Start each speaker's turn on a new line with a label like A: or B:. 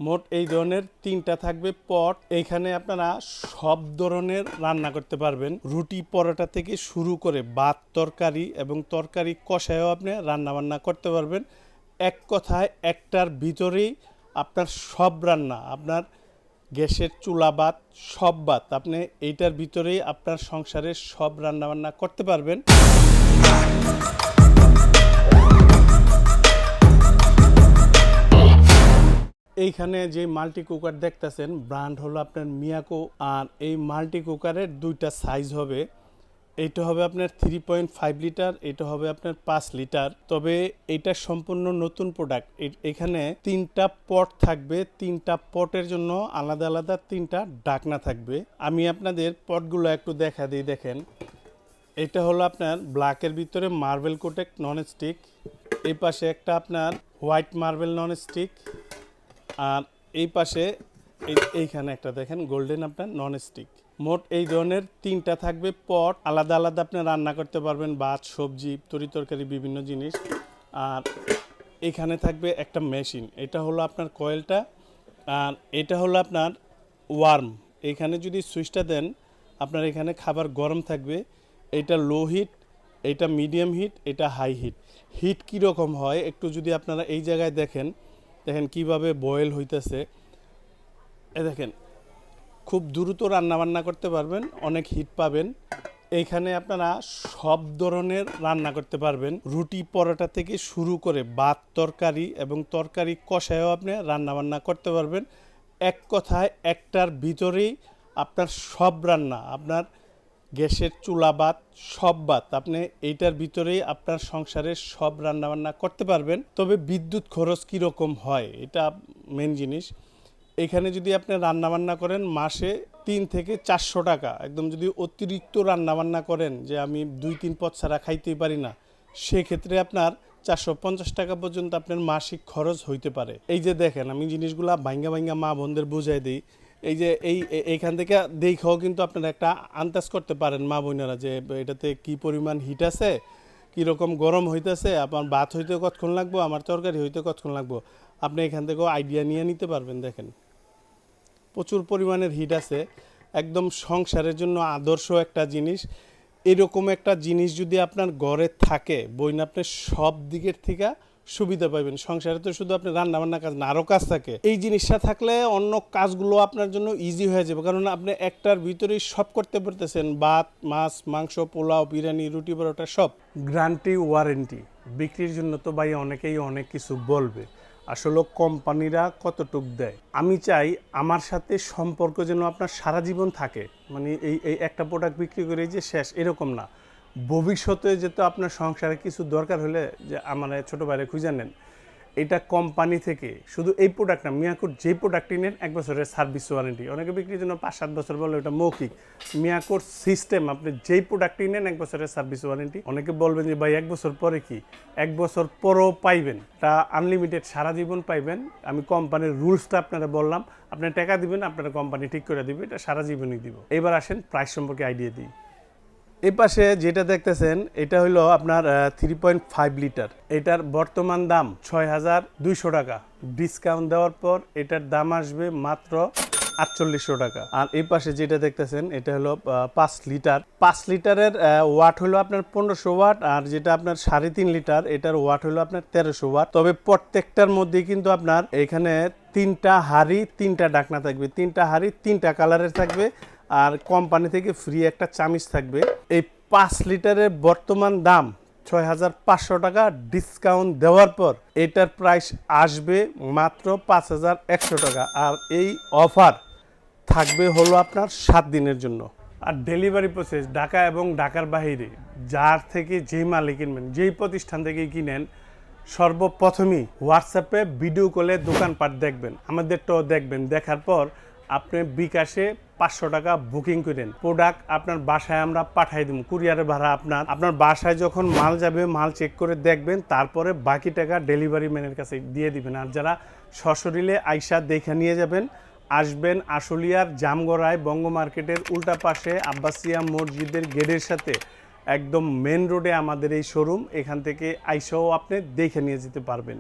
A: মোট এই ধরনের 3টা থাকবে পট। এইখানে আপনারা সব ধরনের রান্না করতে পারবেন, রুটি পরোটা থেকে শুরু করে ভাত তরকারি এবং তরকারি কষায়ও আপনি রান্না বান্না করতে পারবেন। এক কথায় একটার ভিতরেই আপনার সব রান্না, আপনার গ্যাসের চুলা বাদ সব বাদ, আপনি এইটার ভিতরেই আপনার সংসারের সব রান্না বান্না করতে পারবেন। এইখানে যে মাল্টি কুকার দেখতেছেন ব্র্যান্ড হলো আপনার মিয়াকো। আর এই মাল্টি কুকারের দুইটা সাইজ হবে, এইটা হবে আপনার 3.5 লিটার, এটা হবে আপনার 5 লিটার। তবে এটা সম্পূর্ণ নতুন প্রোডাক্ট। এখানে 3টা পট থাকবে, 3টা পটের জন্য আলাদা আলাদা 3টা ঢাকনা থাকবে। আমি আপনাদের পটগুলো একটু দেখা দিই। দেখেন, এটা হলো আপনার ব্ল্যাকের ভিতরে মার্বেল কোটেক নন স্টিক, এই পাশে একটা আপনার হোয়াইট মার্বেল নন স্টিক, আর এই পাশে এইখানে একটা দেখেন গোল্ডেন আপনার নন স্টিক। মোট এই ধরনের 3টা থাকবে পট, আলাদা আলাদা আপনি রান্না করতে পারবেন ভাত সবজি তরি তরকারি বিভিন্ন জিনিস। আর এখানে থাকবে একটা মেশিন, এটা হলো আপনার কয়েলটা, আর এটা হলো আপনার ওয়ার্ম। এখানে যদি সুইচটা দেন আপনার এখানে খাবার গরম থাকবে। এটা লো হিট, এটা মিডিয়াম হিট, এটা হাই হিট। হিট কীরকম হয় একটু যদি আপনারা এই জায়গায় দেখেন, দেখেন কিভাবে বয়েল হইতেছে। দেখেন খুব দ্রুত রান্না বান্না করতে পারবেন, অনেক হিট পাবেন। এইখানে আপনারা সব ধরনের রান্না করতে পারবেন, রুটি পরোটা থেকে শুরু করে ভাত তরকারি এবং তরকারি কষায়ও আপনি রান্না বান্না করতে পারবেন। এক কথায় একটার ভিতরেই আপনার সব রান্না, আপনার গ্যাসের চুলা বাদ সব বাদ, আপনি এইটার ভিতরেই আপনার সংসারের সব রান্না বান্না করতে পারবেন। তবে বিদ্যুৎ খরচ কীরকম হয় এটা মেন জিনিস। এখানে যদি আপনি রান্নাবান্না করেন মাসে 3 থেকে 400 টাকা, একদম যদি অতিরিক্ত রান্নাবান্না করেন যে আমি 2-3 পদ ছাড়া খাইতেই পারি না, সেক্ষেত্রে আপনার 450 টাকা পর্যন্ত আপনার মাসিক খরচ হইতে পারে। এই যে দেখেন আমি জিনিসগুলা ভাঙ্গা ভাঙ্গা মা বোনদের বুঝাই দিই। এই যে এইখান থেকে দেখেও কিন্তু আপনারা একটা আন্দাজ করতে পারেন মা বোনেরা যে এটাতে কি পরিমাণ হিট আছে, কীরকম গরম হইতেছে, আপনার ভাত হইতে কতক্ষণ লাগবো, আমার তরকারি হইতে কতক্ষণ লাগবো, আপনি এখান থেকেও আইডিয়া নিয়ে নিতে পারবেন। দেখেন প্রচুর পরিমাণের হিট আছে, একদম সংসারের জন্য আদর্শ একটা জিনিস। এরকম একটা জিনিস যদি আপনার ঘরে থাকে বইন, আপনি সব দিকের থেকে সুবিধা পাবেন। সংসারে তো শুধু আপনি রান্না বান্না কাজ না, আরও কাজ থাকে। এই জিনিসটা থাকলে অন্য কাজগুলো আপনার জন্য ইজি হয়ে যাবে, কারণ আপনি একটার ভিতরেই সব করতে পারতেছেন, ভাত মাছ মাংস পোলাও বিরিয়ানি রুটি পরোটা সব। Guarantee warranty. বিক্রির জন্য তো ভাই অনেকেই অনেক কিছু বলবে, আসলে কোম্পানিরা কতটুক দেয়। আমি চাই আমার সাথে সম্পর্ক যেন আপনার সারা জীবন থাকে, মানে এই একটা প্রোডাক্ট বিক্রি করে যে শেষ এরকম না। ভবিষ্যতে যেহেতু আপনার সংসারে কিছু দরকার হলে যে আমার ছোটো বাইরে খুঁজে নেন। এটা কোম্পানি থেকে শুধু এই প্রোডাক্ট না, মিয়াকোর যেই প্রোডাক্টটি নেন 1 বছরের সার্ভিস ওয়ারেন্টি। অনেকে বিক্রির জন্য 5-7 বছর বলে, ওটা মৌখিক। মিয়াকোর সিস্টেম, আপনি যেই প্রোডাক্টটি নেন 1 বছরের সার্ভিস ওয়ারেন্টি। অনেকে বলবেন যে ভাই 1 বছর পরে কি, 1 বছর পরও পাইবেন, তা আনলিমিটেড সারা জীবন পাইবেন। আমি কোম্পানির রুলসটা আপনারা বললাম, আপনি টাকা দিবেন, আপনারা কোম্পানি ঠিক করে দিবে, এটা সারা জীবনই দিব। এবার আসেন প্রাইস সম্পর্কে আইডিয়া দিই। এই পাশে যেটা দেখতেছেন এটা হলো আপনার 3.5 লিটার, এটার বর্তমান দাম 6200 টাকা। ডিসকাউন্ট দেওয়ার পর এটার দাম আসবে মাত্র 4800 টাকা। আর এই পাশে যেটা দেখতেছেন এটা হলো 5 লিটার। 5 লিটারের ওয়াট হলো আপনার 1500 ওয়াট, আর যেটা আপনার 3.5 লিটার এটার ওয়াট হলো আপনার 1300 ওয়াট। তবে প্রত্যেকটার মধ্যে কিন্তু আপনার এখানে 3টা হাঁড়ি 3টা ঢাকনা থাকবে, 3টা হাঁড়ি 3টা কালারের থাকবে, আর কোম্পানি থেকে ফ্রি একটা চামিচ থাকবে। এই 5 লিটারের বর্তমান দাম 6500 টাকা। ডিসকাউন্ট দেওয়ার পর এটার প্রাইস আসবে মাত্র 5100 টাকা। আর এই অফার থাকবে হলো আপনার 7 দিনের জন্য। আর ডেলিভারি প্রসেস ঢাকা এবং ঢাকার বাইরে যার থেকে যেই মালে কিনবেন, যেই প্রতিষ্ঠান থেকেই কিনেন, সর্বপ্রথমই হোয়াটসঅ্যাপে ভিডিও কলে দোকানপাট দেখবেন, আমাদেরটাও দেখবেন। দেখার পর আপনি বিকাশে 500 টাকা বুকিং করেন, প্রোডাক্ট আপনার বাসায় আমরা পাঠাই দেব। কুরিয়ারের ভাড়া আপনার বাসায় যখন মাল যাবে মাল চেক করে দেখবেন, তারপরে বাকি টাকা ডেলিভারি ম্যানের কাছে দিয়ে দিবেন। আর যারা সশরীরে আইসা দেখে নিয়ে যাবেন, আসবেন আশুলিয়ার জামগড়ায় বঙ্গ মার্কেটের উল্টা পাশে আব্বাসিয়া মসজিদের গেটের সাথে একদম মেন রোডে আমাদের এই শোরুম। এখান থেকে আইসাও আপনি দেখে নিয়ে যেতে পারবেন।